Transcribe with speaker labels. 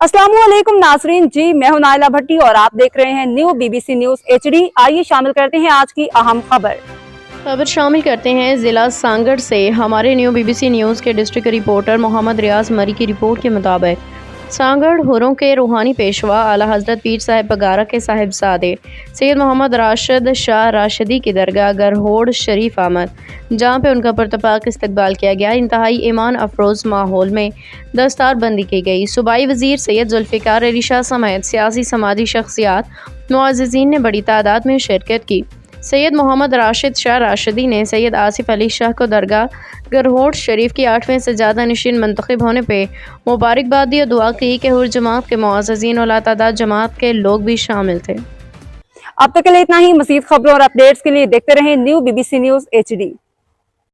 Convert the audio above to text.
Speaker 1: अस्सलाम वालेकुम नाजरीन जी, मैं हूं नाइला भट्टी और आप देख रहे हैं न्यू BBC न्यूज HD। आइए शामिल करते हैं आज की अहम खबर
Speaker 2: शामिल करते हैं जिला सांगड़ से हमारे न्यू BBC न्यूज़ के डिस्ट्रिक्ट रिपोर्टर मोहम्मद रियाज मरी की रिपोर्ट के मुताबिक सांगड़ हुरों के रूहानी पेशवा आला हज़रत पीर साहिब बगारा के साहिबजादे सैयद मोहम्मद राशिद शाह राशिदी की दरगाह गरहोड़ शरीफ आमद, जहाँ पे उनका पुरतपाक इस्तकबाल किया गया। इंतहाई ईमान अफरोज़ माहौल में दस्तार बंदी की गई। सूबाई वज़ीर सैयद जुल्फ़िकार अली शाह समेत सियासी समाजी शख्सियात मुअज़्ज़िज़ीन ने बड़ी तादाद में शिरकत की। सैयद मोहम्मद राशिद शाह राशिदी ने सैयद आसिफ अली शाह को दरगाह गरहोड़ शरीफ की 8वें सजादा नशीन मुंतखब होने पे मुबारकबाद दी और दुआ की कि हुर जमात के मुअज़्ज़िज़ीन और लातादाद जमात के लोग भी शामिल थे।
Speaker 1: अब तक के लिए इतना ही। मज़ीद खबरों और अपडेट्स के लिए देखते रहें न्यू BBC न्यूज HD।